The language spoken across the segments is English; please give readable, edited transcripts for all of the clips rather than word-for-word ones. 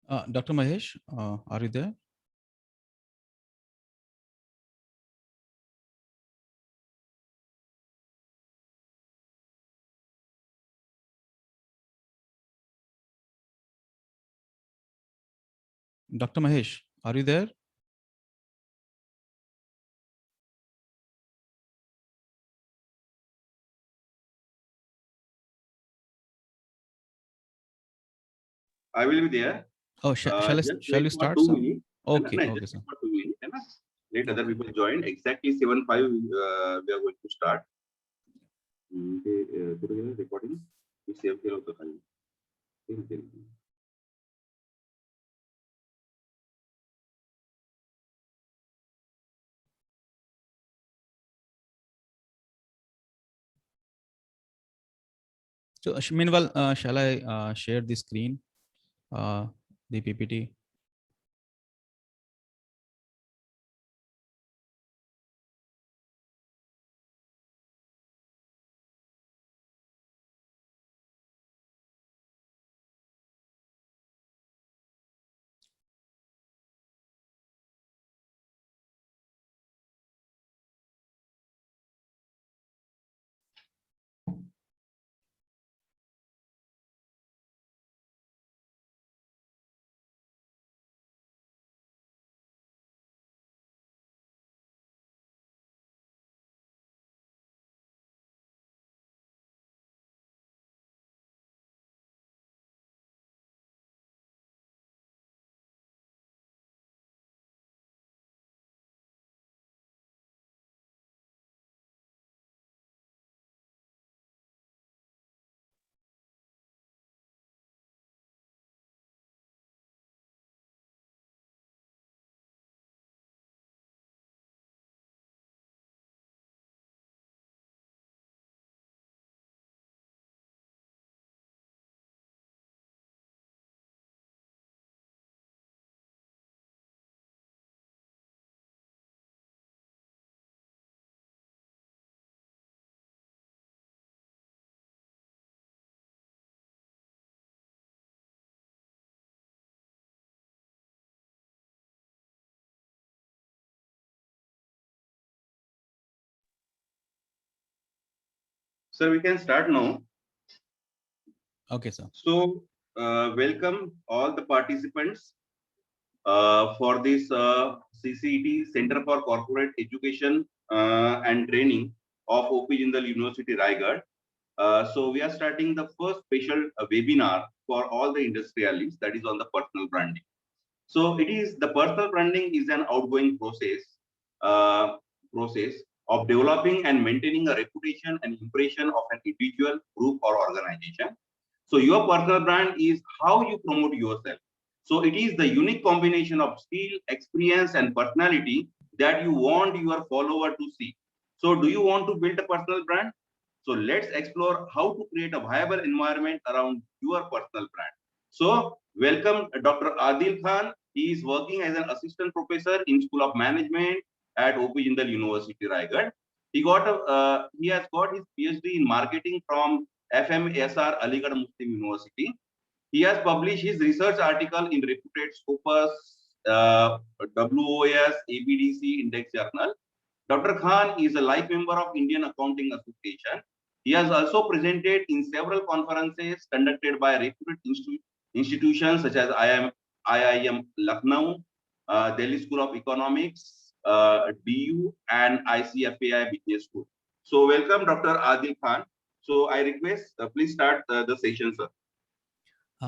Dr. Mahesh, are you there? Dr. Mahesh, are you there? I will be there. Oh, Just shall wait we for start, two sir? minutes. No, Okay, no, okay, just sir. wait for 2 minutes. है ना? Let other Okay. people join. Exactly 7:05. We are going to start. ते कुठे गेलं recording? मी save केलं होतं खाली. ते. So, meanwhile, shall I share the screen, the PPT? So we can start now. Okay, sir. So welcome all the participants for this CCET Center for Corporate Education and Training of OP Jindal University Raigad. So we are starting the first special webinar for all the industrialists, that is on the personal branding. So it is the personal branding is an outgoing uh, process of developing and maintaining a reputation and impression of an individual, group, or organization. So your personal brand is how you promote yourself. So it is the unique combination of skill, experience, and personality that you want your follower to see. So do you want to build a personal brand? So let's explore how to create a viable environment around your personal brand. So welcome Dr. Adil Khan. He is working as an assistant professor in School of Management at OP Jindal University, Raigad. He has got his PhD in marketing from FMSR Aligarh Muslim University. He has published his research article in reputed Scopus, WOS, ABDC Index Journal. Dr. Khan is a life member of Indian Accounting Association. He has also presented in several conferences conducted by reputed institutions such as IIM Lucknow, Delhi School of Economics, DU, and ICFAI Business School. So welcome, Dr. Adil Khan. So I request, please start the session, sir.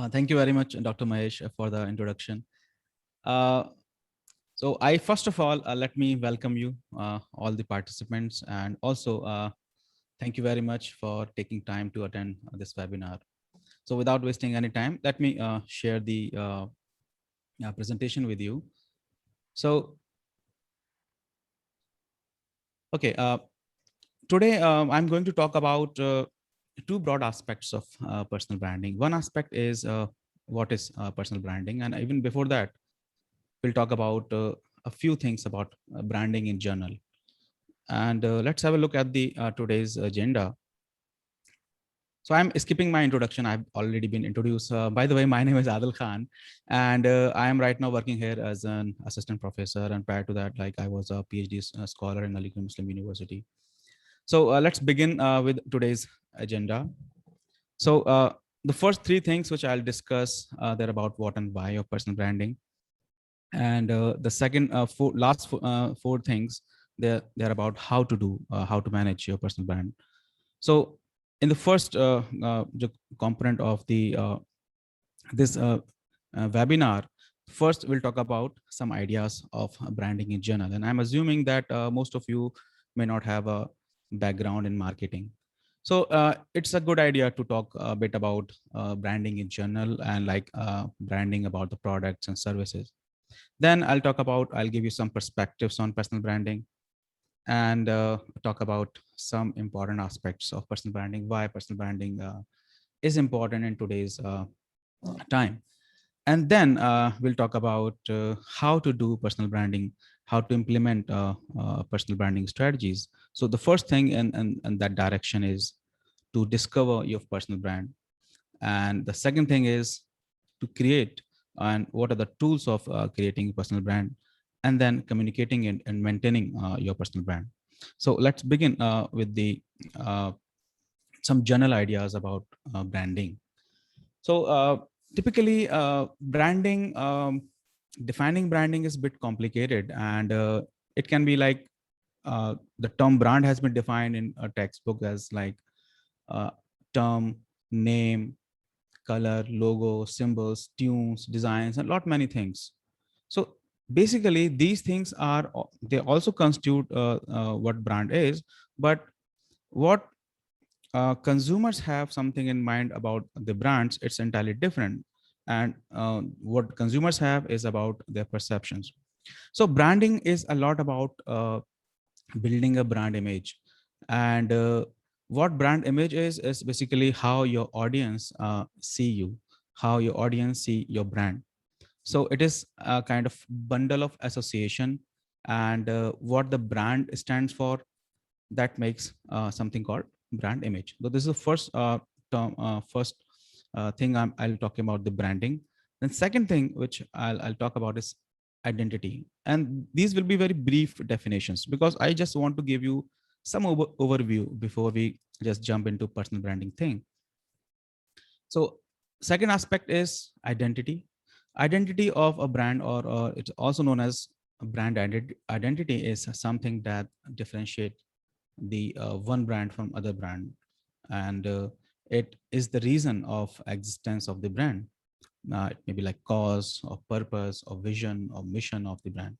Thank you very much, Dr. Mahesh, for the introduction. Uh, so I first of all let me welcome you, all the participants, and also thank you very much for taking time to attend this webinar. So without wasting any time, let me share the presentation with you. So, okay, today I'm going to talk about two broad aspects of personal branding. One aspect is what is personal branding, and even before that, we'll talk about a few things about branding in general. And let's have a look at the today's agenda. So I'm skipping my introduction. I've already been introduced. By the way, my name is Adil Khan, and I am right now working here as an assistant professor. And prior to that, like I was a PhD scholar in Aligarh Muslim University. So let's begin with today's agenda. So the first three things which I'll discuss, they're about what and why of personal branding. And the second, four things, they're about how to do, how to manage your personal brand. So in the first component of the this webinar, first we'll talk about some ideas of branding in general. And I'm assuming that most of you may not have a background in marketing. So it's a good idea to talk a bit about branding in general and like branding about the products and services. Then I'll give you some perspectives on personal branding and talk about some important aspects of personal branding, why personal branding is important in today's time. And then we'll talk about how to do personal branding, how to implement personal branding strategies. So the first thing in that direction is to discover your personal brand. And the second thing is to create and what are the tools of creating a personal brand, and then communicating and maintaining your personal brand. So let's begin with the some general ideas about branding. So typically branding, defining branding is a bit complicated, and it can be like the term brand has been defined in a textbook as like term, name, color, logo, symbols, tunes, designs, and a lot many things. So basically, these things are they also constitute what brand is, but what consumers have something in mind about the brands, it's entirely different. And what consumers have is about their perceptions. So branding is a lot about building a brand image. And what brand image is basically how your audience see you, how your audience see your brand. So it is a kind of bundle of association, and what the brand stands for, that makes something called brand image. So this is the first first thing I'll talk about the branding. Then second thing which I'll talk about is identity. And these will be very brief definitions because I just want to give you some overview before we just jump into personal branding thing. So second aspect is identity. Identity of a brand, or it's also known as a brand identity, is something that differentiate the one brand from other brand, and it is the reason of existence of the brand. It may be like cause or purpose or vision or mission of the brand.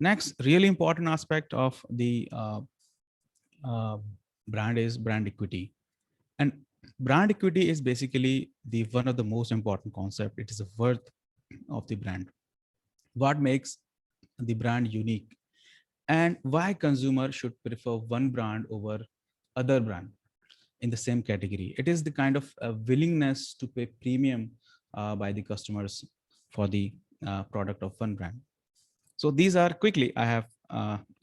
Next really important aspect of the uh, brand is brand equity. And brand equity is basically the one of the most important concept. It is the worth of the brand, what makes the brand unique, and why consumer should prefer one brand over other brand in the same category. It is the kind of willingness to pay premium by the customers for the product of one brand. So these are quickly, I have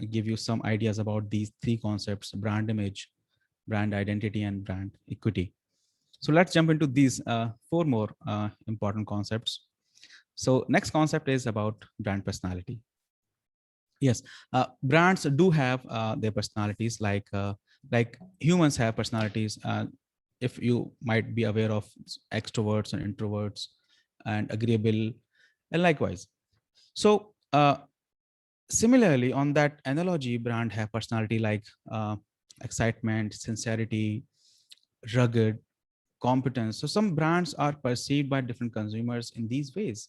give you some ideas about these three concepts: brand image, brand identity, and brand equity. So let's jump into these four more important concepts. So next concept is about brand personality. Yes, brands do have their personalities, like humans have personalities. If you might be aware of extroverts and introverts, and agreeable, and likewise. So similarly, on that analogy, brand have personality like excitement, sincerity, rugged, competence. So some brands are perceived by different consumers in these ways.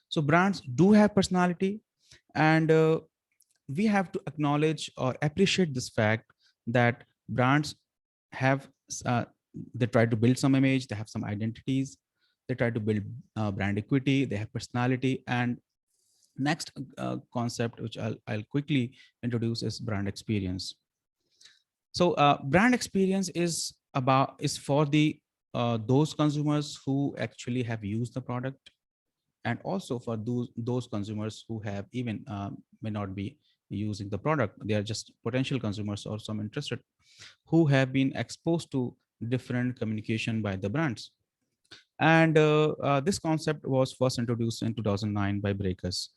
So brands do have personality, and we have to acknowledge or appreciate this fact that brands have they try to build some image, they have some identities, they try to build brand equity, they have personality. And next concept which I'll quickly introduce is brand experience. So brand experience is for the those consumers who actually have used the product, and also for those consumers who have even may not be using the product. They are just potential consumers or some interested who have been exposed to different communication by the brands. And this concept was first introduced in 2009 by Breakers.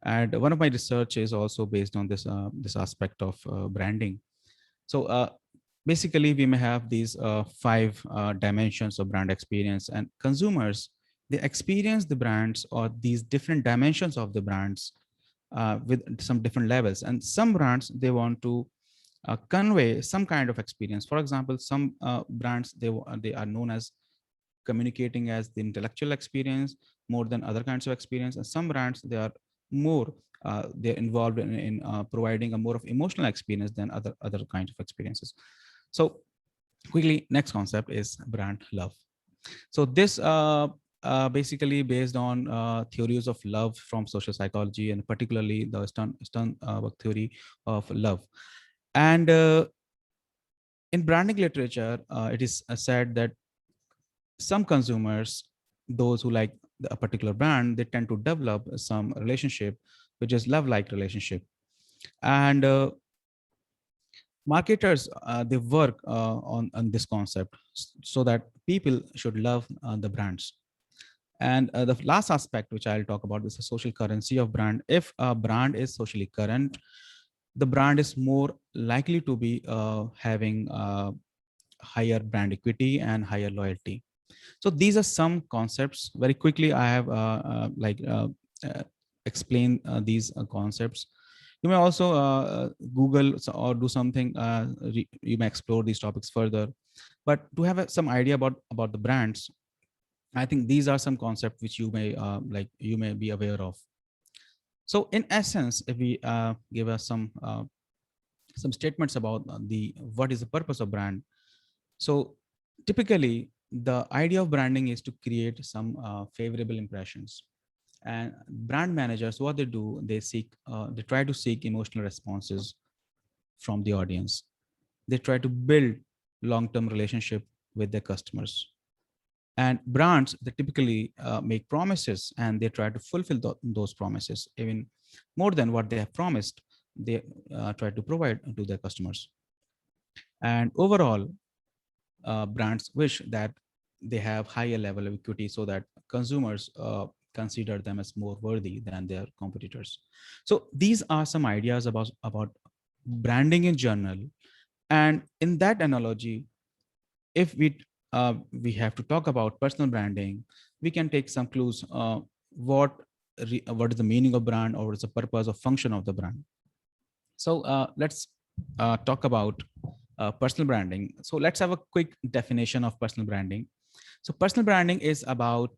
And one of my research is also based on this aspect of branding. So basically, we may have these five dimensions of brand experience, and consumers, they experience the brands or these different dimensions of the brands with some different levels. And some brands, they want to convey some kind of experience. For example, some brands, they are known as communicating as the intellectual experience more than other kinds of experience, and some brands, they are more they're involved in providing a more of emotional experience than other kinds of experiences. So quickly, next concept is brand love. So this basically based on theories of love from social psychology, and particularly the Sternberg theory of love. And in branding literature, it is said that some consumers, those who like a particular brand, they tend to develop some relationship, which is love-like relationship. And marketers, they work on this concept so that people should love the brands. And the last aspect, which I'll talk about, is the social currency of brand. If a brand is socially current, the brand is more likely to be having higher brand equity and higher loyalty. So these are some concepts. Very quickly, I have uh, explained these concepts. You may also Google or do something. You may explore these topics further. But to have some idea about the brands, I think these are some concepts which you may be aware of. So in essence, if we give us some statements about the what is the purpose of brand. So typically, the idea of branding is to create some favorable impressions. And brand managers, what they do, they try to seek emotional responses from the audience. They try to build long-term relationship with their customers. And brands, they typically make promises, and they try to fulfill those promises even more than what they have promised. They try to provide to their customers. And overall, brands wish that they have higher level of equity so that consumers consider them as more worthy than their competitors. So these are some ideas about branding in general. And in that analogy, if we have to talk about personal branding, we can take some clues. What what is the meaning of brand, or what is the purpose or function of the brand? So let's talk about personal branding. So let's have a quick definition of personal branding. So personal branding is about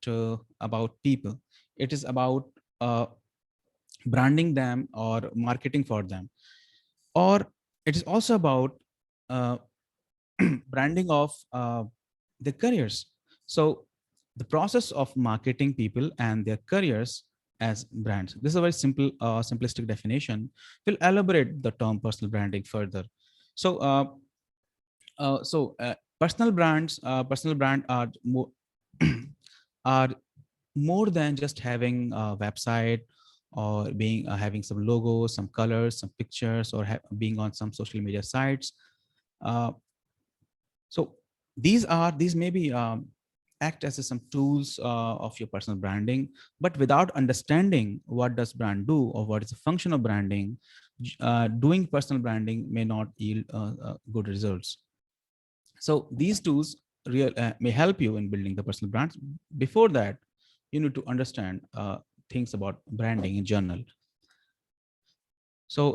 people. It is about branding them or marketing for them, or it is also about uh, branding of their careers. So the process of marketing people and their careers as brands. This is a very simple, simplistic definition. We'll elaborate the term personal branding further. So, personal brand are more than just having a website or being having some logos, some colors, some pictures, or being on some social media sites. Uh, so these maybe act as some tools of your personal branding, but without understanding what does brand do or what is the function of branding, doing personal branding may not yield good results. So these tools may help you in building the personal brands. Before that, you need to understand things about branding in general. So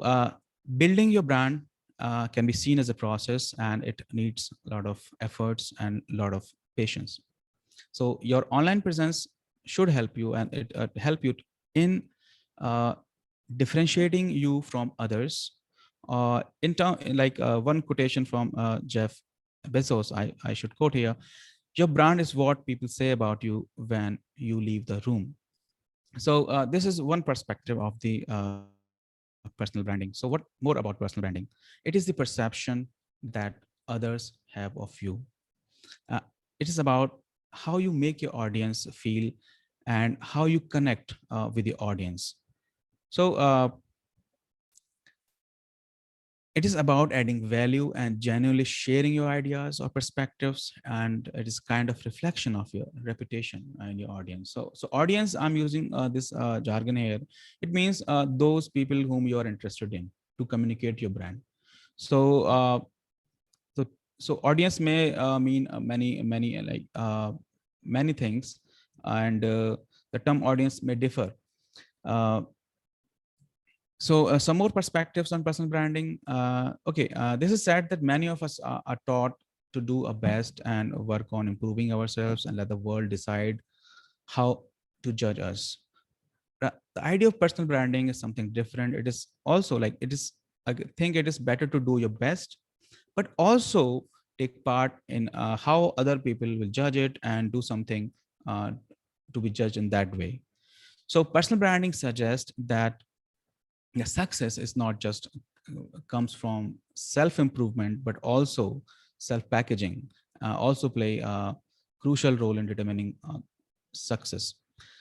building your brand can be seen as a process, and it needs a lot of efforts and a lot of patience. So your online presence should help you, and it help you in uh, differentiating you from others. In term, like one quotation from Jeff Bezos, I should quote here: "Your brand is what people say about you when you leave the room." So this is one perspective of the personal branding. So what more about personal branding? It is the perception that others have of you. It is about how you make your audience feel and how you connect with the audience. So It is about adding value and genuinely sharing your ideas or perspectives, and it is kind of reflection of your reputation and your audience. So audience, I'm using this jargon here. It means those people whom you are interested in to communicate your brand. So so so audience may mean many things, and the term audience may differ. uh, some more perspectives on personal branding. Okay, this is said that many of us are taught to do our best and work on improving ourselves and let the world decide how to judge us. The idea of personal branding is something different. It is also like it is. I think it is better to do your best, but also take part in how other people will judge it and do something uh, to be judged in that way. So personal branding suggests that the success is not just comes from self improvement, but also self packaging also play a crucial role in determining success.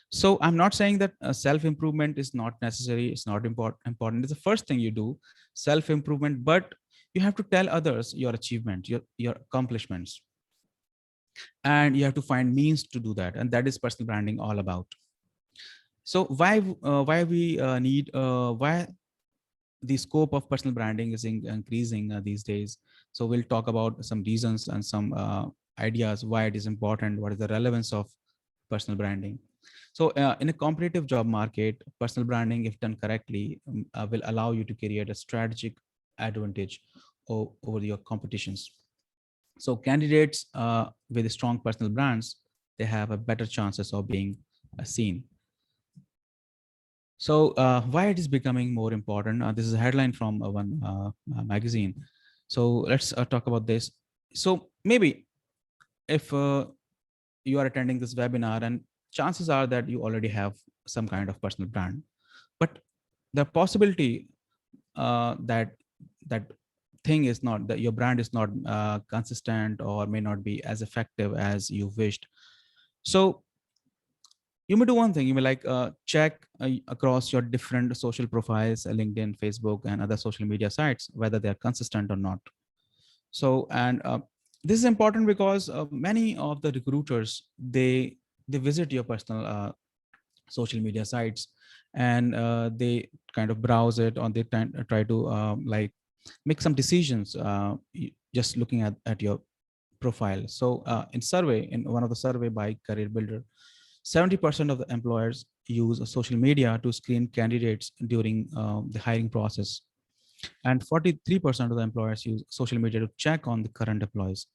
So I'm not saying that self improvement is not necessary, it's not important, it's the first thing you do, self improvement, but you have to tell others your achievement, your accomplishments, and you have to find means to do that, and that is personal branding all about. So why we need why the scope of personal branding is increasing these days. So we'll talk about some reasons and some ideas why it is important, what is the relevance of personal branding. So in a competitive job market, personal branding, if done correctly, will allow you to create a strategic advantage over your competitions. So candidates with strong personal brands, they have a better chances of being seen. So why it is becoming more important? This is a headline from one magazine. So let's talk about this. So maybe if you are attending this webinar, and chances are that you already have some kind of personal brand, but the possibility that that thing is not that your brand is not consistent or may not be as effective as you wished. So you may do one thing. You may like check across your different social profiles, LinkedIn, Facebook, and other social media sites, whether they are consistent or not. So and this is important because many of the recruiters, they visit your personal social media sites, and they kind of browse it, or they try to like make some decisions just looking at your profile. So in one of the survey by Career Builder, 70% of the employers use social media to screen candidates during the hiring process, and 43% of the employers use social media to check on the current employees.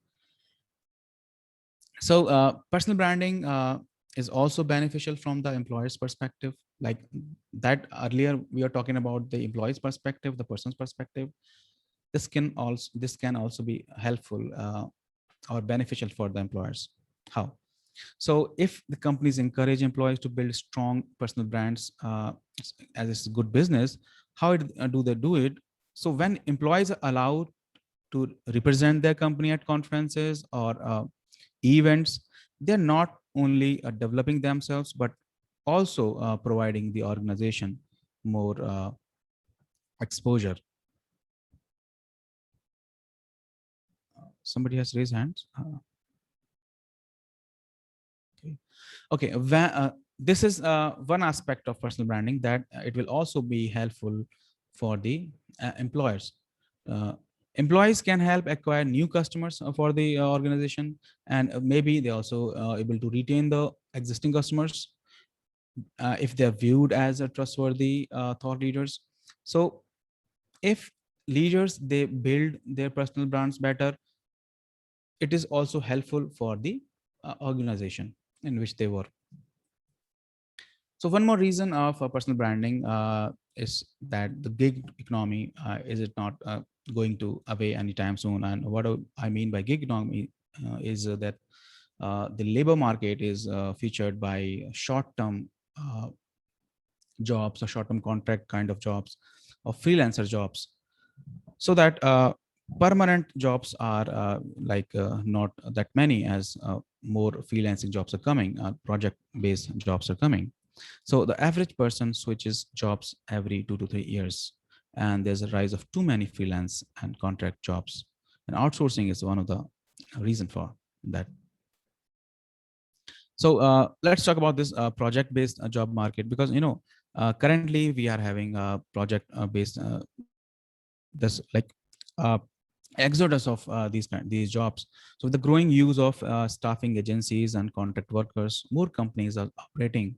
So personal branding is also beneficial from the employer's perspective. Like that earlier we are talking about the employee's perspective, the person's perspective. This can also be helpful or beneficial for the employers. How? So if the companies encourage employees to build strong personal brands, as it's good business, do they do it? So when employees are allowed to represent their company at conferences or events, they're not only developing themselves, but also providing the organization more exposure. Somebody has raised hands. Okay. Okay. This is one aspect of personal branding, that it will also be helpful for the employers. Uh, Employees can help acquire new customers for the organization, and maybe they also able to retain the existing customers if they're viewed as a trustworthy thought leaders. So if leaders, they build their personal brands better, it is also helpful for the organization in which they work. So one more reason of personal branding is that the gig economy is it not going to away anytime soon. And what do I mean by gig economy is that the labor market is featured by short-term jobs or short-term contract kind of jobs or freelancer jobs, so that permanent jobs are not that many, as more freelancing jobs are coming, project-based jobs are coming. So the average person switches jobs every 2 to 3 years. and there's a rise of too many freelance and contract jobs. And outsourcing is one of the reason for that. So let's talk about this project-based job market, because currently we are having a project-based this like uh, exodus of these jobs. So with the growing use of staffing agencies and contract workers, more companies are operating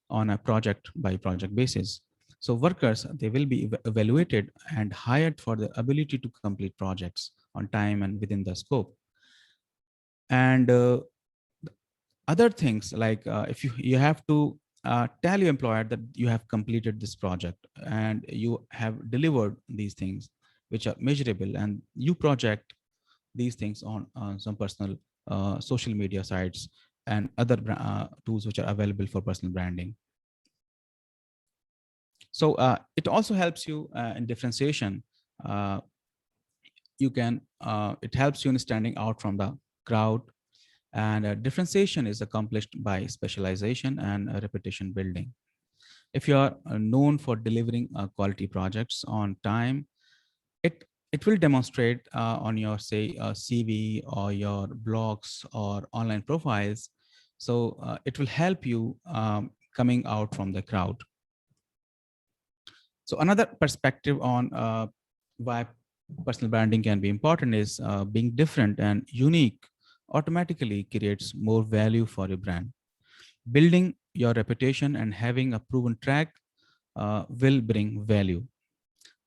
on a project by project basis. So workers, they will be evaluated and hired for their ability to complete projects on time and within the scope. And other things like if you have to tell your employer that you have completed this project and you have delivered these things which are measurable, and you project these things on some personal social media sites and other tools which are available for personal branding. So it also helps you in differentiation. uh, you can it helps you in standing out from the crowd. And differentiation is accomplished by specialization and reputation building. If you are known for delivering quality projects on time, it will demonstrate on your, say, CV or your blogs or online profiles. So it will help you coming out from the crowd. So another perspective on why personal branding can be important is being different and unique automatically creates more value for your brand. Building your reputation and having a proven track will bring value.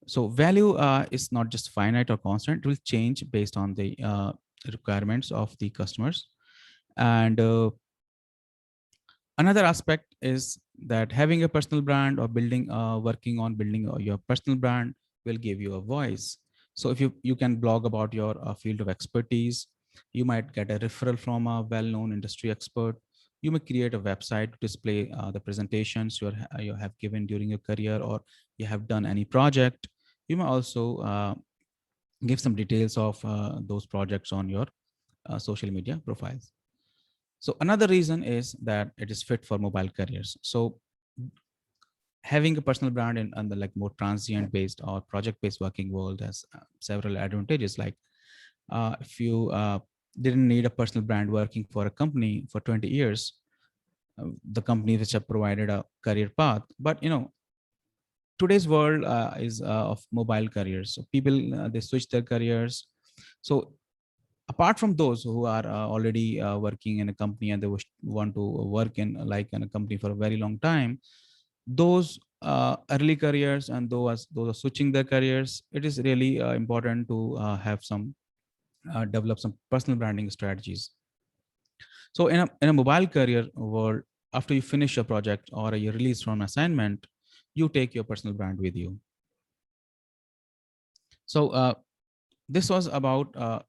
So value is not just finite or constant, it will change based on the requirements of the customers. And another aspect is that having a personal brand or working on building your personal brand will give you a voice. So if you can blog about your field of expertise, you might get a referral from a well-known industry expert. You may create a website to display the presentations you have given during your career, or you have done any project. You may also give some details of those projects on your social media profiles. So another reason is that it is fit for mobile careers. So having a personal brand in the like more transient based or project based working world has several advantages. Like if you didn't need a personal brand working for a company for 20 years, the company which have provided a career path. But today's world is of mobile careers. So people, they switch their careers. So apart from those who are already working in a company and they want to work in like in a company for a very long time, those early careers and those are switching their careers, it is really important to have some develop some personal branding strategies. So in a mobile career world, after you finish your project or you release from assignment, you take your personal brand with you. So this was about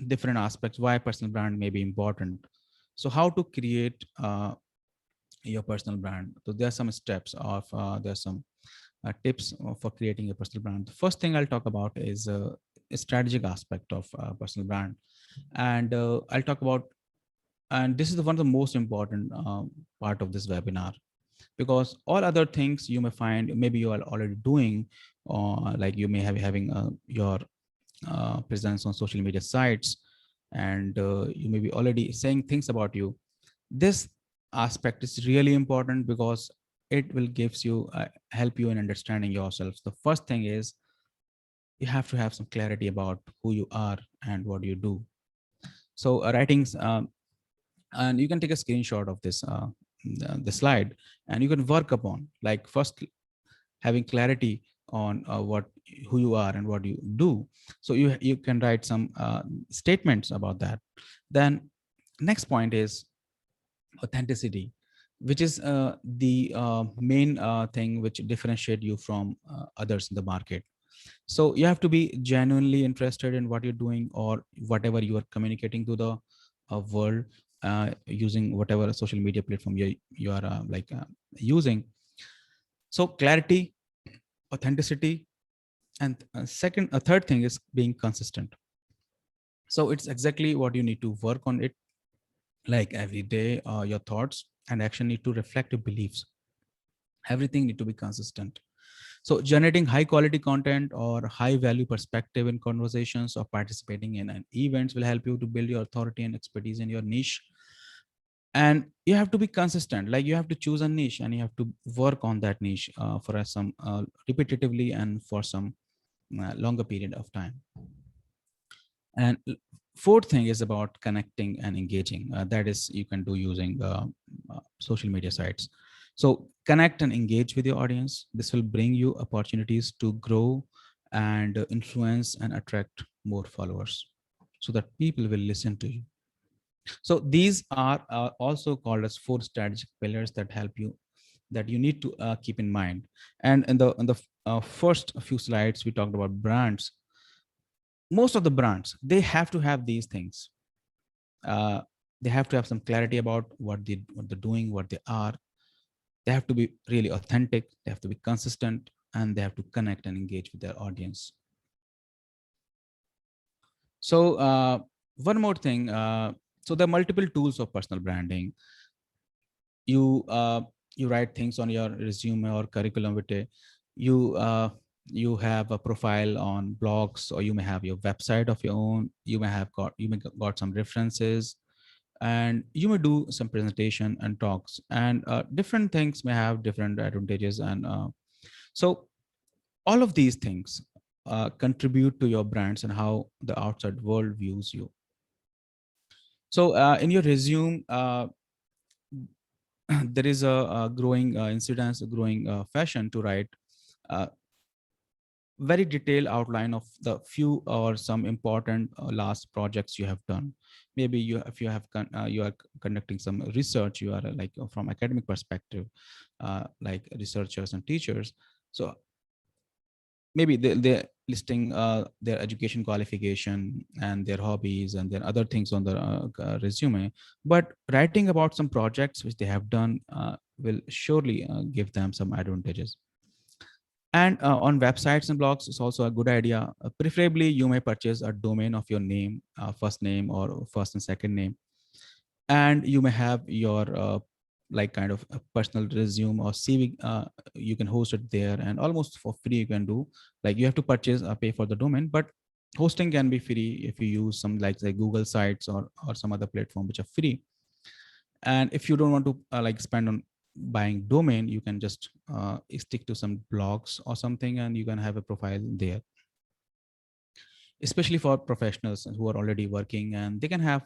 different aspects why personal brand may be important. So how to create your personal brand? So there are some steps of there's some tips for creating a personal brand. The first thing I'll talk about is a strategic aspect of personal brand. And I'll talk about, and this is the one of the most important part of this webinar, because all other things you may find maybe you are already doing, or like you may have having your presence on social media sites, and you may be already saying things about you. This aspect is really important because it will gives you help you in understanding yourself. The first thing is you have to have some clarity about who you are and what you do. So writings, and you can take a screenshot of this the slide, and you can work upon, like, first having clarity on what who you are and what you do. So you can write some statements about that. Then next point is authenticity, which is the main thing which differentiate you from others in the market. So you have to be genuinely interested in what you're doing or whatever you are communicating to the world, using whatever social media platform you are using. So clarity, authenticity, and a third thing is being consistent. So it's exactly what you need to work on it, like every day. Your thoughts and action need to reflect your beliefs. Everything need to be consistent. So generating high quality content or high value perspective in conversations or participating in an events will help you to build your authority and expertise in your niche. And you have to be consistent, like you have to choose a niche and you have to work on that niche for some repetitively and for some longer period of time. And fourth thing is about connecting and engaging. That is, you can do using social media sites. So connect and engage with your audience. This will bring you opportunities to grow and influence and attract more followers so that people will listen to you. So these are also called as four strategic pillars that help you, that you need to keep in mind. And in the first few slides, we talked about brands. Most of the brands, they have to have these things. uh, they have to have some clarity about what they're doing, what they are. They have to be really authentic, they have to be consistent, and they have to connect and engage with their audience. So one more thing, so there are multiple tools of personal branding. You you write things on your resume or curriculum vitae. You you have a profile on blogs, or you may have your website of your own. You may got some references, and you may do some presentation and talks, and different things may have different advantages. And so all of these things contribute to your brands and how the outside world views you. So in your resume, there is a growing incidence, a growing fashion to write uh, very detailed outline of the few or some important last projects you have done. Maybe you, if you have you are conducting some research, you are like from academic perspective, like researchers and teachers. So maybe they're listing their education qualification and their hobbies and their other things on the resume. But writing about some projects which they have done will surely give them some advantages. And on websites and blogs, it's also a good idea. Preferably, you may purchase a domain of your name, first name or first and second name, and you may have your like kind of a personal resume or CV. You can host it there, and almost for free you can do. Like you have to purchase pay for the domain, but hosting can be free if you use some like say Google sites or some other platform which are free. And if you don't want to like spend on buying domain, you can just stick to some blogs or something, and you can have a profile there, especially for professionals who are already working, and they can have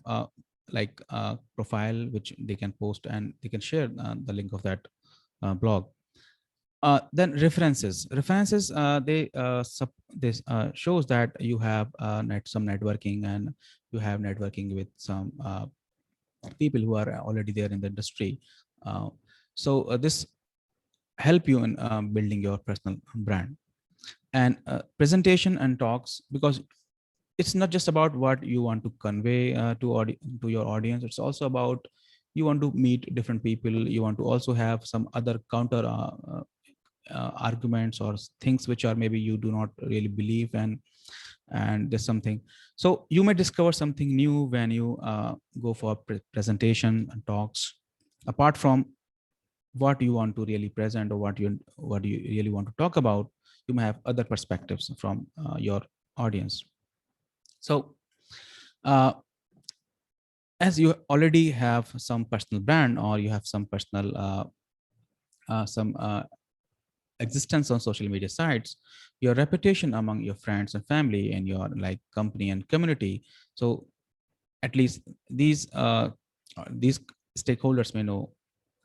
like a profile which they can post and they can share the link of that blog. Then references this shows that you have some networking, and you have networking with some people who are already there in the industry. uh, so this help you in building your personal brand. And presentation and talks, because it's not just about what you want to convey to your audience. It's also about you want to meet different people. You want to also have some other counter arguments or things which are maybe you do not really believe, and there's something. So you may discover something new when you go for presentation and talks. Apart from what you want to really present, or what you really want to talk about, you may have other perspectives from your audience. So as you already have some personal brand, or you have some personal some existence on social media sites, your reputation among your friends and family and your like company and community. So at least these stakeholders may know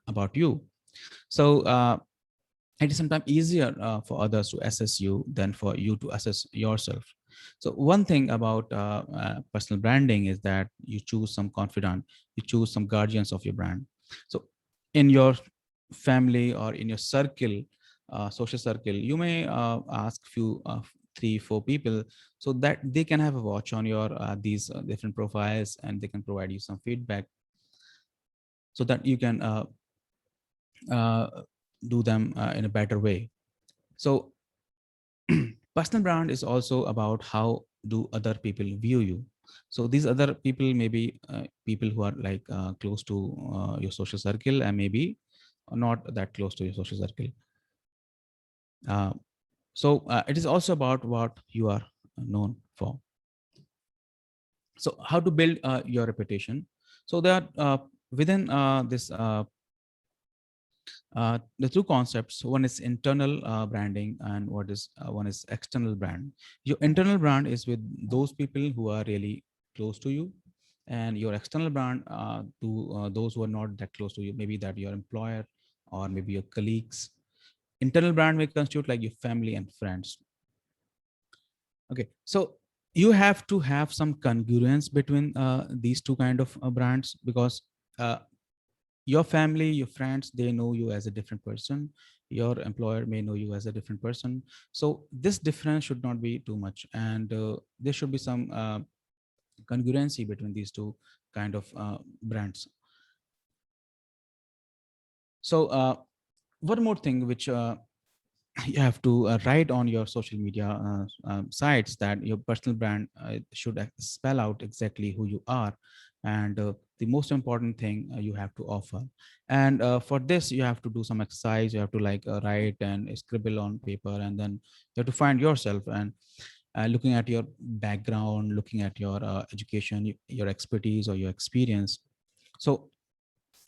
about you. So it is sometimes easier for others to assess you than for you to assess yourself. So one thing about personal branding is that you choose some confidant, you choose some guardians of your brand. So in your family or in your circle, social circle, you may ask few three four people, so that they can have a watch on your these different profiles, and they can provide you some feedback, so that you can uh, do them in a better way. So personal brand is also about how do other people view you. So these other people may be people who are like close to your social circle, and maybe not that close to your social circle. So it is also about what you are known for. So how to build your reputation? So there are within this the two concepts. One is internal branding, and what is one is external brand. Your internal brand is with those people who are really close to you, and your external brand to those who are not that close to you, maybe that your employer or maybe your colleagues. Internal brand may constitute like your family and friends. Okay, so you have to have some congruence between these two kind of brands, because uh, your family, your friends, they know you as a different person. Your employer may know you as a different person. So this difference should not be too much, and there should be some congruency between these two kind of brands. So one more thing which you have to write on your social media sites, that your personal brand should spell out exactly who you are, and the most important thing you have to offer. And for this you have to do some exercise. You have to like write and scribble on paper, and then you have to find yourself, and looking at your background, looking at your education, your expertise or your experience. So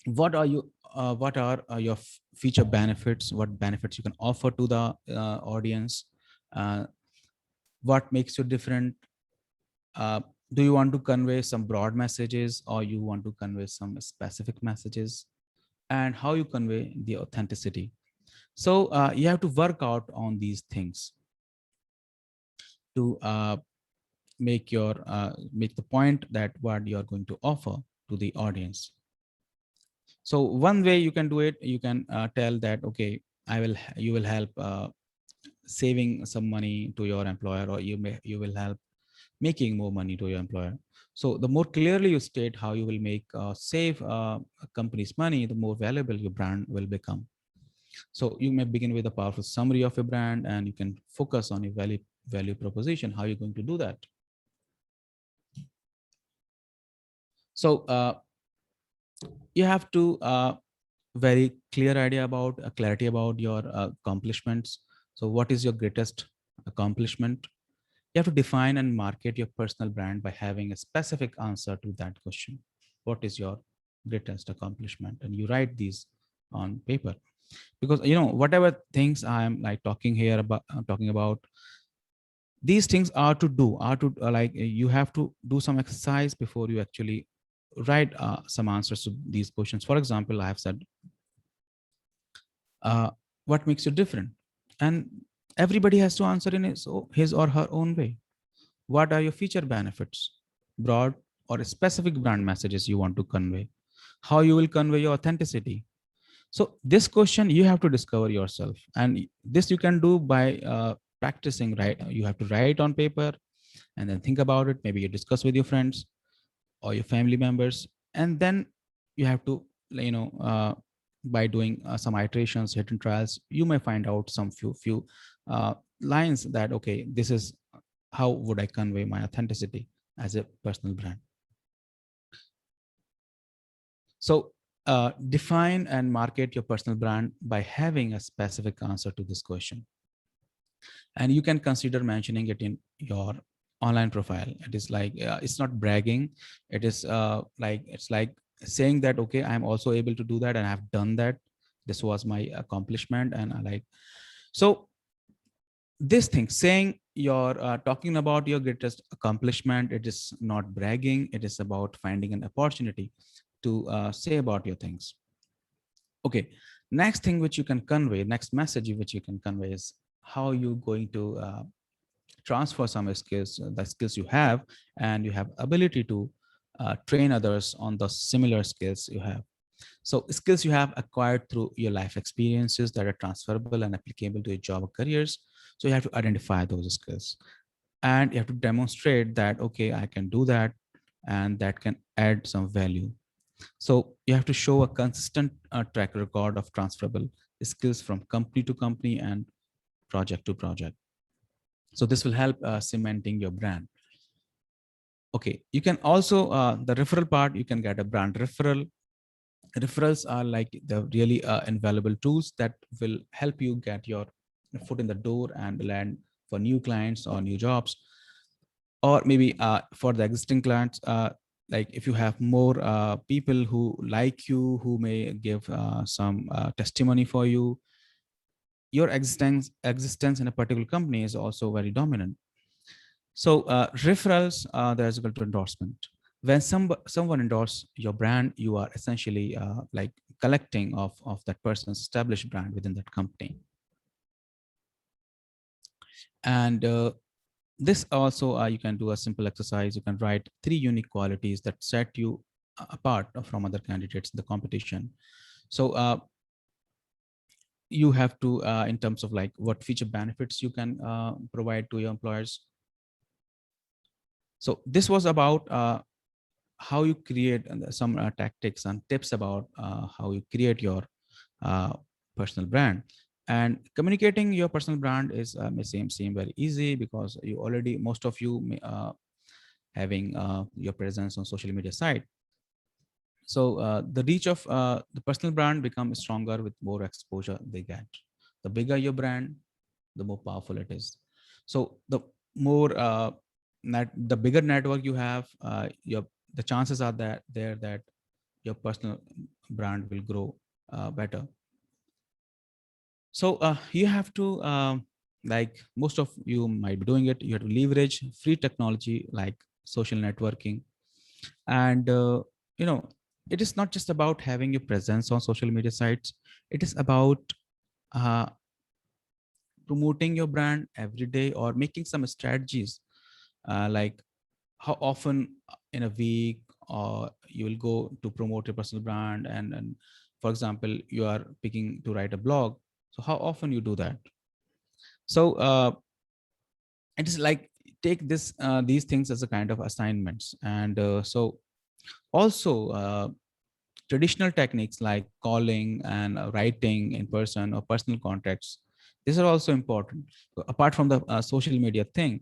what are your feature benefits, what benefits you can offer to the audience, uh, what makes you different, uh, do you want to convey some broad messages or you want to convey some specific messages, and how you convey the authenticity. So you have to work out on these things to make the point that what you are going to offer to the audience. So one way you can do it, you can tell that, okay, you will help saving some money to your employer, or you will help making more money to your employer. So the more clearly you state how you will make save a company's money, the more valuable your brand will become. So you may begin with a powerful summary of your brand, and you can focus on your value proposition. How you're going to do that? So you have to very clear idea about clarity about your accomplishments. So what is your greatest accomplishment? You have to define and market your personal brand by having a specific answer to that question. What is your greatest accomplishment? And you write these on paper, because whatever things I am like talking about, these things are to do are to you have to do some exercise before you actually write some answers to these questions. For example, I have said what makes you different, and everybody has to answer in his or her own way. What are your feature benefits, broad or specific brand messages you want to convey, how you will convey your authenticity. So this question you have to discover yourself, and this you can do by practicing. Right, you have to write on paper and then think about it. Maybe you discuss with your friends or your family members, and then you have to by doing some iterations, hidden trials, you may find out some few lines that, okay, this is how would I convey my authenticity as a personal brand. So define and market your personal brand by having a specific answer to this question, and you can consider mentioning it in your online profile. It is like it's not bragging. It is it's like saying that, okay, I'm also able to do that and I've done that. This was my accomplishment, and I like. So this thing, saying you're talking about your greatest accomplishment, it is not bragging. It is about finding an opportunity to say about your things. Okay, next thing which you can convey, next message which you can convey is how you're going to transfer some skills, the skills you have, and you have ability to train others on the similar skills you have. So skills you have acquired through your life experiences that are transferable and applicable to your job or careers. So you have to identify those skills, and you have to demonstrate that, okay, I can do that, and that can add some value. So you have to show a consistent track record of transferable skills from company to company and project to project. So this will help cementing your brand. Okay, you can also the referral part, you can get a brand referral. Referrals are like the really invaluable tools that will help you get your foot in the door and land for new clients or new jobs. Or maybe for the existing clients, like if you have more people who like you, who may give some testimony for you, your existence in a particular company is also very dominant. So referrals, they're equal to endorsement. When someone endorse your brand, you are essentially like collecting of that person's established brand within that company. And this also, you can do a simple exercise. You can write 3 unique qualities that set you apart from other candidates in the competition. So you have to, in terms of like what feature benefits you can provide to your employers. So this was about how you create some tactics and tips about how you create your uh, personal brand. And communicating your personal brand is may seem very easy, because you already, most of you may, having your presence on social media site. So the reach of the personal brand becomes stronger with more exposure they get. The bigger your brand, the more powerful it is. So the more the bigger network you have, the chances are that your personal brand will grow better. So you have to, like most of you might be doing it, you have to leverage free technology like social networking. And you know, it is not just about having your presence on social media sites. It is about uh, promoting your brand every day, or making some strategies, like how often in a week or you will go to promote your personal brand. And for example, you are picking to write a blog, so how often you do that. So it is like, take this these things as a kind of assignments. And so also traditional techniques like calling and writing in person or personal contacts, these are also important. Apart from the social media thing,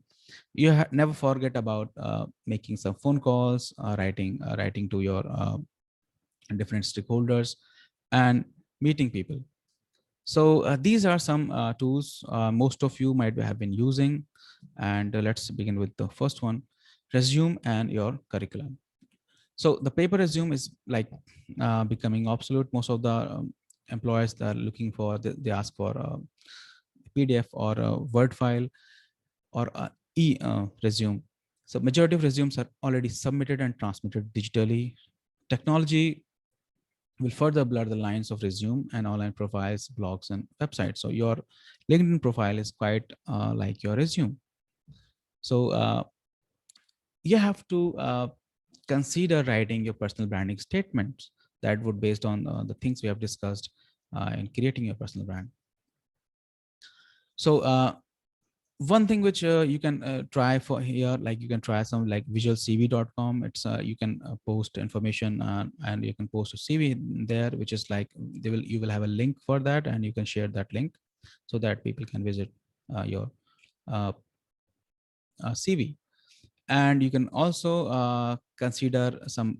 you never forget about making some phone calls, writing to your different stakeholders, and meeting people. So these are some tools most of you might have been using. And let's begin with the first one: resume and your curriculum. So the paper resume is like becoming obsolete. Most of the employers that are looking for, they ask for a PDF or a Word file or a resume. So majority of resumes are already submitted and transmitted digitally. Technology will further blur the lines of resume and online profiles, blogs, and websites. So your LinkedIn profile is quite like your resume. So you have to consider writing your personal branding statements that would based on the things we have discussed in creating your personal brand. So one thing which you can try for here, like you can try some like visualcv.com. It's you can post information and you can post a CV there, which is like you will have a link for that, and you can share that link so that people can visit your uh, CV. And you can also consider some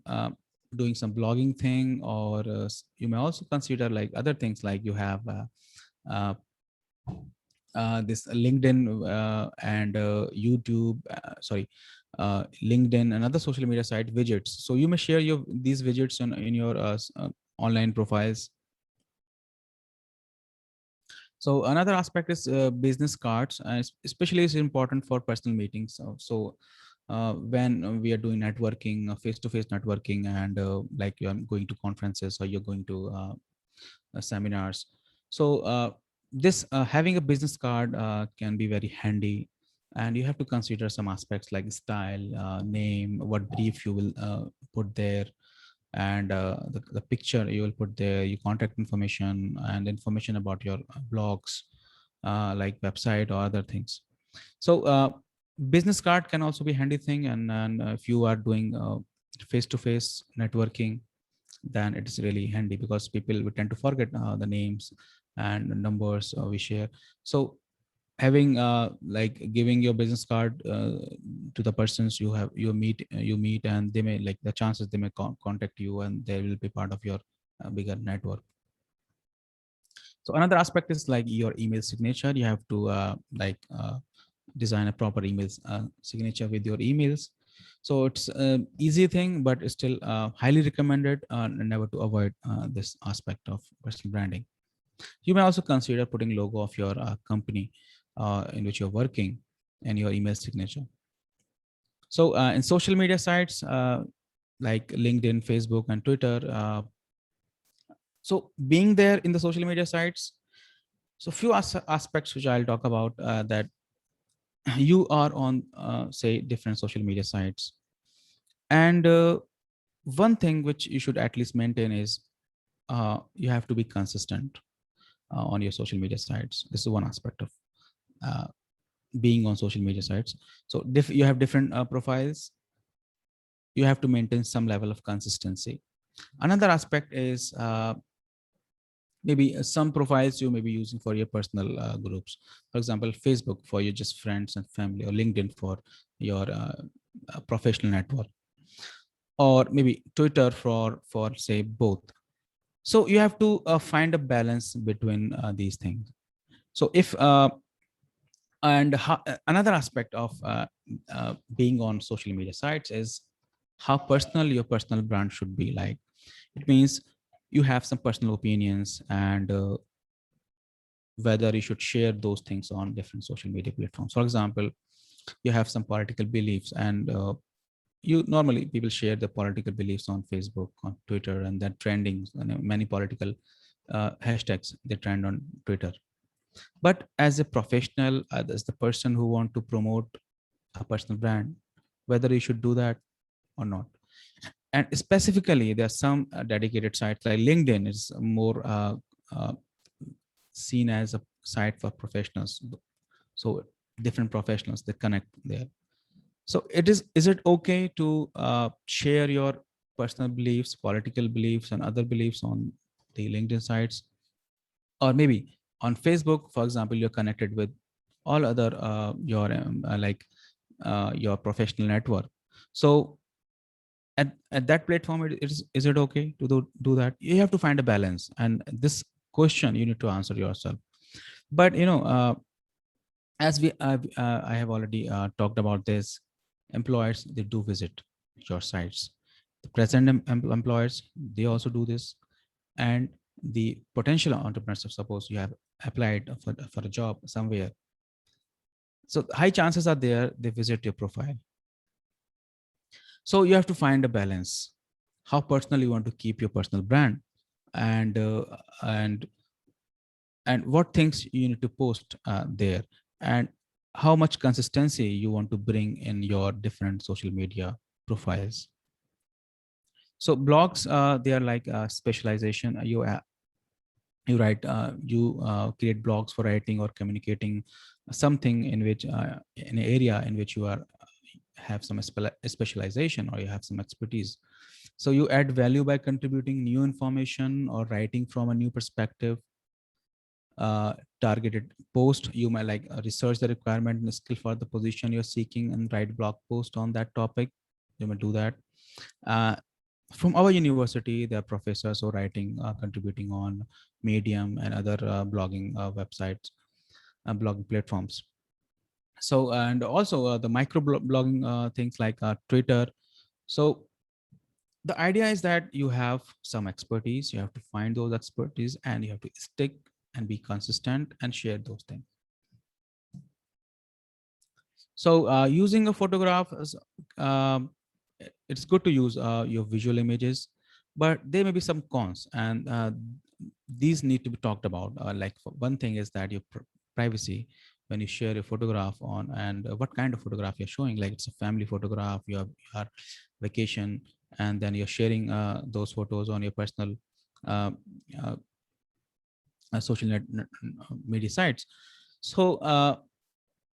doing some blogging thing, or you may also consider like other things, like you have uh, this LinkedIn and YouTube, LinkedIn and other social media site widgets. So you may share these widgets in your online profiles. So another aspect is business cards, especially is important for personal meetings. So when we are doing networking, face-to-face networking, and like you're going to conferences or you're going to seminars. So this having a business card can be very handy, and you have to consider some aspects like style, name, what brief you will put there, and the picture you will put there, your contact information, and information about your blogs, like website or other things. So business card can also be handy thing. And if you are doing face-to-face networking, then it is really handy, because people would tend to forget the names and numbers we share. So having like giving your business card to the persons you meet, and they may like the chances they may contact you, and they will be part of your bigger network. So another aspect is like your email signature. You have to design a proper email signature with your emails. So it's an easy thing, but it's still highly recommended, never to avoid this aspect of personal branding. You may also consider putting logo of your company in which you're working and your email signature. So in social media sites like LinkedIn, Facebook, and Twitter, so being there in the social media sites, so few aspects which I'll talk about that you are on, say, different social media sites. And one thing which you should at least maintain is you have to be consistent on your social media sites. This is one aspect of uh, being on social media sites. So you have different profiles. You have to maintain some level of consistency. Another aspect is maybe some profiles you may be using for your personal groups. For example, Facebook for your just friends and family, or LinkedIn for your professional network, or maybe Twitter for say both. So you have to find a balance between these things. So if another aspect of being on social media sites is how personal your personal brand should be. Like, it means you have some personal opinions, and whether you should share those things on different social media platforms. For example, you have some political beliefs, and you normally people share the political beliefs on Facebook, on Twitter, and then trending, many political hashtags they trend on Twitter. But as a professional, as the person who want to promote a personal brand, whether you should do that or not. And specifically, there are some dedicated sites like LinkedIn is more uh, seen as a site for professionals. So different professionals that connect there. So is it okay to share your personal beliefs, political beliefs, and other beliefs on the LinkedIn sites? Or maybe on Facebook, for example, you're connected with all other your professional network. So at that platform, is it okay to do that? You have to find a balance, and this question you need to answer yourself. But as I have already talked about this, employers, they do visit your sites. The present employers, they also do this. And the potential entrepreneurs, suppose you have applied for a job somewhere, so high chances are there they visit your profile. So you have to find a balance, how personal you want to keep your personal brand, and and and what things you need to post there, and how much consistency you want to bring in your different social media profiles. So blogs, they are like specialization. You write, you create blogs for writing or communicating something in which in an area in which you are have some specialization, or you have some expertise. So you add value by contributing new information or writing from a new perspective. Targeted post, you might like research the requirement and skill for the position you're seeking and write blog post on that topic. You may do that. uh, from our university, there are professors who are writing, contributing on Medium and other blogging websites, blogging platforms. So, and also the micro blogging things like Twitter. So the idea is that you have some expertise, you have to find those expertise, and you have to stick and be consistent and share those things. So using a photograph is, it's good to use your visual images, but there may be some cons, and these need to be talked about. Like, one thing is that your privacy when you share a photograph on, and what kind of photograph you're showing. Like, it's a family photograph, you are vacation, and then you're sharing those photos on your personal uh, uh, social media sites. So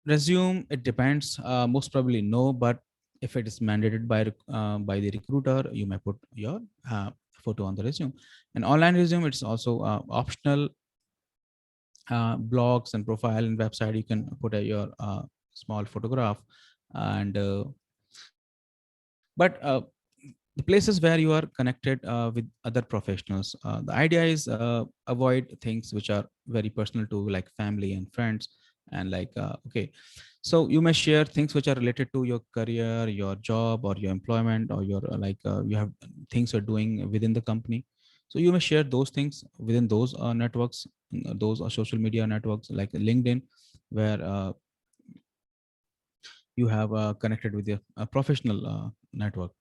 resume, it depends. Most probably no, but if it is mandated by the recruiter, you may put your photo on the resume. And online resume, it's also optional. Blogs and profile and website, you can put your small photograph. And but the places where you are connected with other professionals. The idea is avoid things which are very personal to like family and friends, and like okay, so you may share things which are related to your career, your job, or your employment, or your you have things you're doing within the company. So you may share those things within those networks, those social media networks like LinkedIn, where you have connected with your professional network.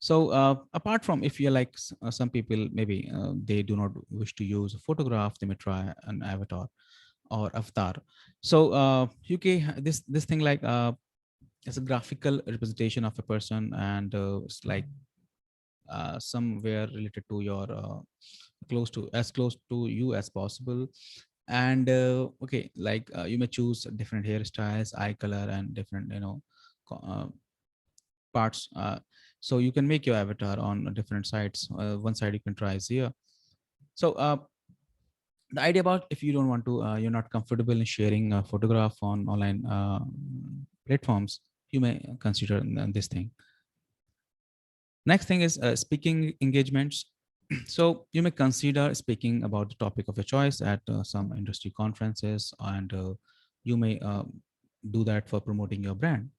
So apart from, if you're like some people, maybe they do not wish to use a photograph, they may try an avatar. So UK, this thing like it's a graphical representation of a person, and it's like somewhere related to your close to you as possible. And okay, like you may choose different hairstyles, eye color, and different parts. So you can make your avatar on different sites. One side you can try is here. So the idea about, if you don't want to, you're not comfortable in sharing a photograph on online platforms, you may consider this thing. Next thing is speaking engagements. So you may consider speaking about the topic of your choice at some industry conferences, and you may do that for promoting your brand.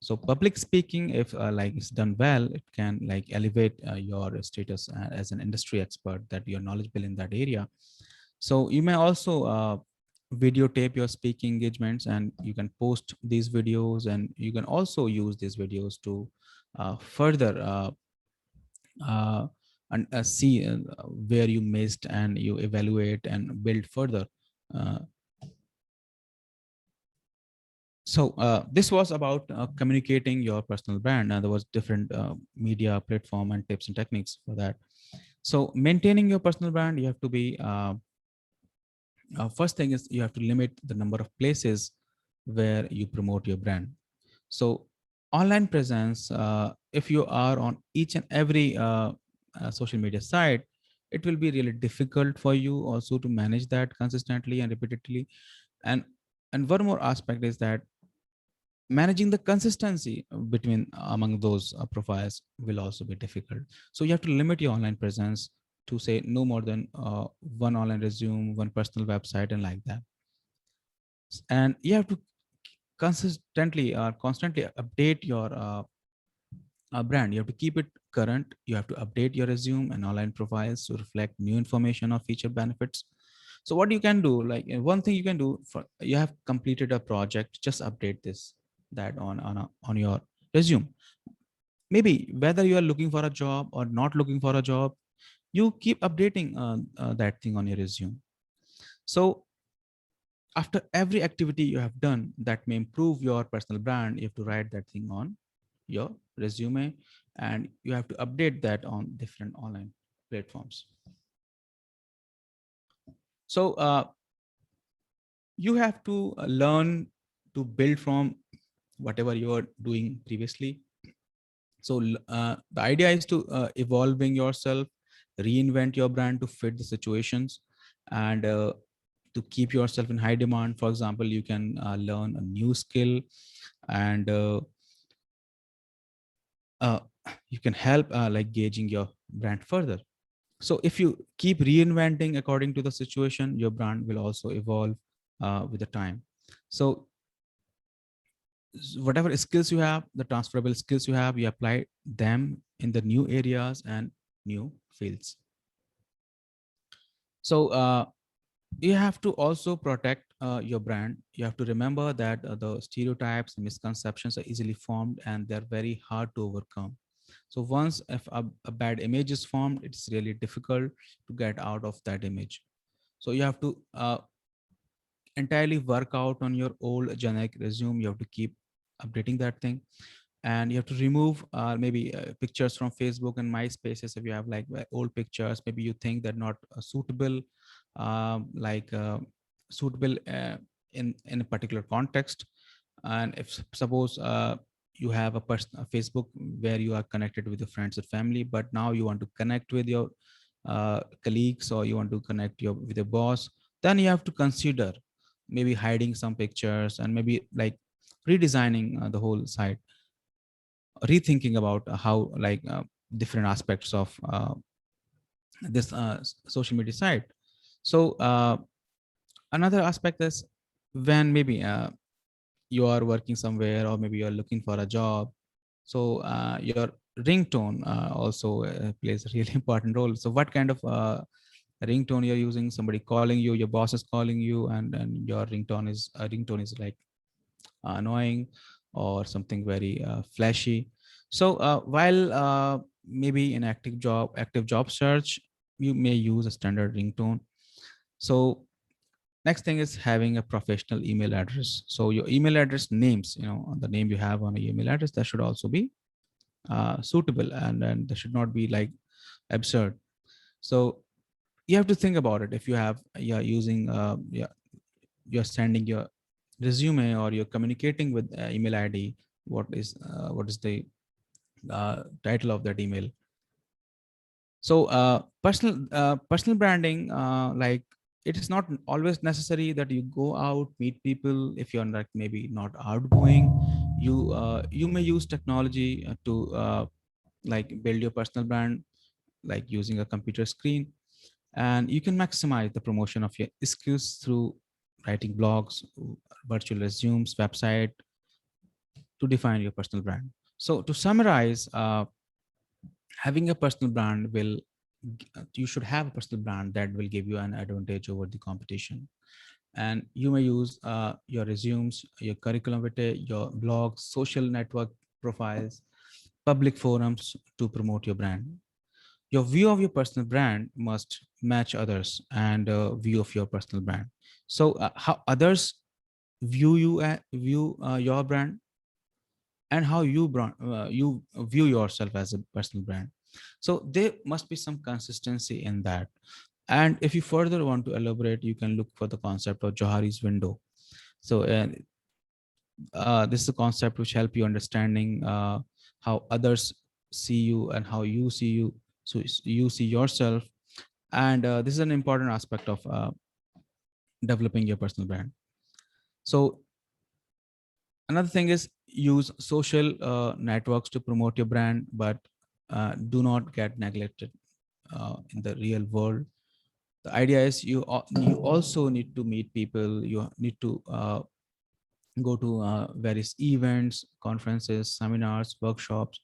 So public speaking, if like it's done well, it can like elevate your status as an industry expert, that you're knowledgeable in that area. So you may also videotape your speaking engagements, and you can post these videos, and you can also use these videos to further uh, and see where you missed, and you evaluate and build further. Uh, so this was about communicating your personal brand, and there was different media platform and tips and techniques for that. So maintaining your personal brand, you have to be first thing is you have to limit the number of places where you promote your brand. So online presence, if you are on each and every social media site, it will be really difficult for you also to manage that consistently and repeatedly. And one more aspect is that managing the consistency between among those profiles will also be difficult. So you have to limit your online presence to say no more than one online resume, one personal website, and like that. And you have to consistently or constantly update your brand. You have to keep it current. You have to update your resume and online profiles to reflect new information or feature benefits. So what you can do, like one thing you can do, for you have completed a project, just update this that on your resume. Maybe whether you are looking for a job or not looking for a job, you keep updating that thing on your resume. So after every activity you have done that may improve your personal brand, you have to write that thing on your resume, and you have to update that on different online platforms. So you have to learn to build from whatever you are doing previously. So the idea is to evolving yourself, reinvent your brand to fit the situations, and to keep yourself in high demand. For example, you can learn a new skill, and uh, you can help like gauging your brand further. So if you keep reinventing according to the situation, your brand will also evolve with the time. So whatever skills you have, the transferable skills you have, you apply them in the new areas and new fields. So you have to also protect your brand. You have to remember that the stereotypes and misconceptions are easily formed, and they're very hard to overcome. So once if a bad image is formed, it's really difficult to get out of that image. So you have to entirely work out on your old generic resume. You have to keep updating that thing, and you have to remove maybe pictures from Facebook and MySpaces. If you have like old pictures, maybe you think they're not suitable, like suitable in a particular context. And if suppose you have a Facebook where you are connected with your friends and family, but now you want to connect with your colleagues, or you want to connect with your boss, then you have to consider maybe hiding some pictures, and maybe like redesigning the whole site, rethinking about how like different aspects of this social media site. So another aspect is when maybe you are working somewhere, or maybe you're looking for a job. So your ringtone also plays a really important role. So what kind of ringtone you're using? Somebody calling you, your boss is calling you, and your ringtone is like annoying or something very flashy. So while maybe in active job search, you may use a standard ringtone. So next thing is having a professional email address. So your email address names, the name you have on a email address, that should also be suitable, and that should not be like absurd. So you have to think about it. If you're using you're sending your resume, or you're communicating with email ID, what is the title of that email? So personal branding, like, it is not always necessary that you go out, meet people. If you're like maybe not outgoing, you may use technology to like build your personal brand, like using a computer screen. And you can maximize the promotion of your skills through writing blogs, virtual resumes, website, to define your personal brand. So to summarize, having a personal brand you should have a personal brand that will give you an advantage over the competition. And you may use your resumes, your curriculum vitae, your blogs, social network profiles, public forums to promote your brand. Your view of your personal brand must match others and view of your personal brand. So how others view your brand, and how you view yourself as a personal brand. So there must be some consistency in that. And if you further want to elaborate, you can look for the concept of Johari's window. So this is a concept which help you understanding how others see you and how you see you, so you see yourself. And this is an important aspect of developing your personal brand. So another thing is use social networks to promote your brand, but do not get neglected in the real world. The idea is you also need to meet people. You need to go to various events, conferences, seminars, workshops.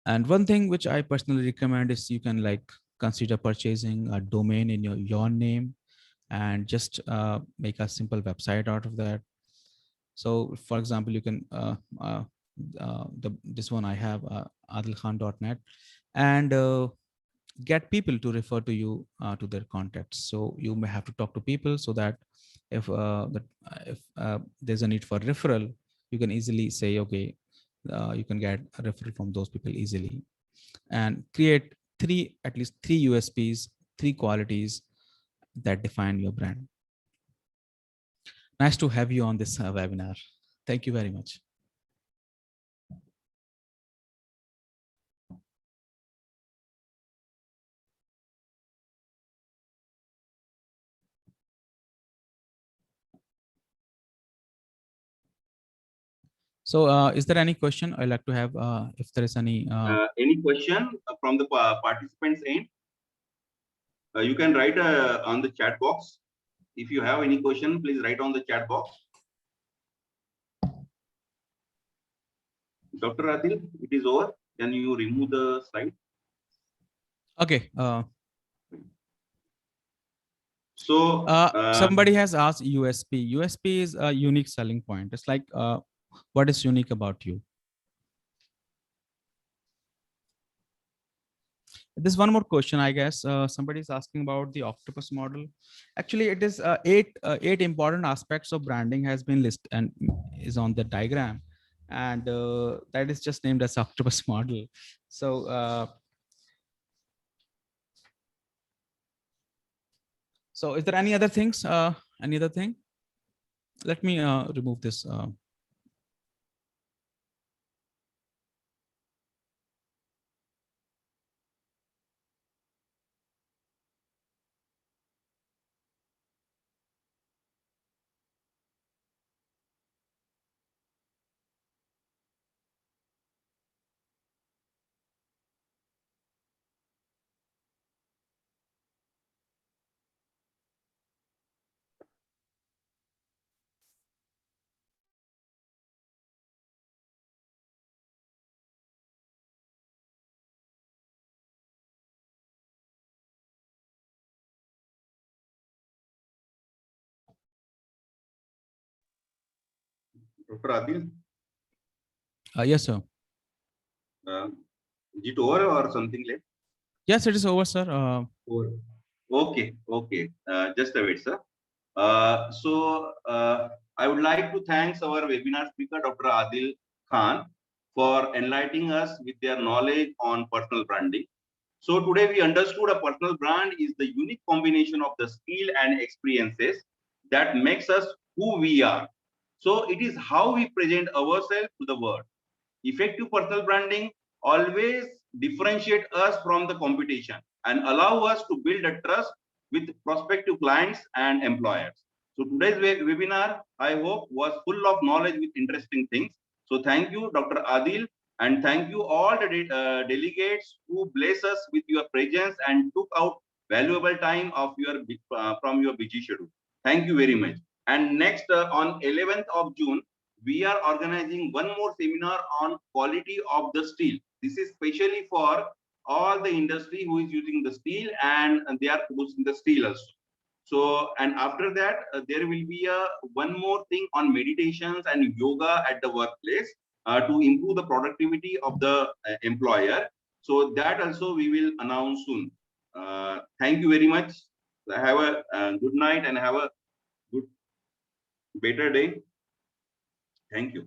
And one thing which I personally recommend is you can like consider purchasing a domain in your name, and just make a simple website out of that. So for example, you can this one I have, adilkhan.net, and get people to refer to you to their contacts. So you may have to talk to people, so that if there's a need for referral, you can easily say, okay, you can get a referral from those people easily. And create at least three USPs, three qualities that define your brand. Nice to have you on this webinar. Thank you very much. So is there any question I'd like to have, if there is any? Any question from the participants end? You can write on the chat box. If you have any question, please write on the chat box. Dr. Adil, it is over. Can you remove the slide? Okay. So somebody has asked USP. USP is a unique selling point. It's like, what is unique about you? There's one more question, I guess. Somebody is asking about the octopus model. Actually, it is eight important aspects of branding has been listed and is on the diagram, and that is just named as octopus model. So so is there any other things? Any other thing? Let me remove this. Dr. Adil, Yes, sir. is it over or something left? Yes, it is over, sir. Over. Okay, okay. Just a wait, sir. I would like to thank our webinar speaker, Dr. Adil Khan, for enlightening us with their knowledge on personal branding. So today we understood a personal brand is the unique combination of the skill and experiences that makes us who we are. So it is how we present ourselves to the world. Effective personal branding always differentiate us from the competition and allow us to build a trust with prospective clients and employers. So today's webinar, I hope, was full of knowledge with interesting things. So thank you, Dr. Adil, and thank you all the delegates who bless us with your presence and took out valuable time of your from your busy schedule. Thank you very much. And next on 11th of June, we are organizing one more seminar on quality of the steel. This is specially for all the industry who is using the steel and they are producing the steel also. So, and after that, there will be a one more thing on meditations and yoga at the workplace to improve the productivity of the employer. So that also we will announce soon. Thank you very much. Have a good night and have a good, better day. Thank you.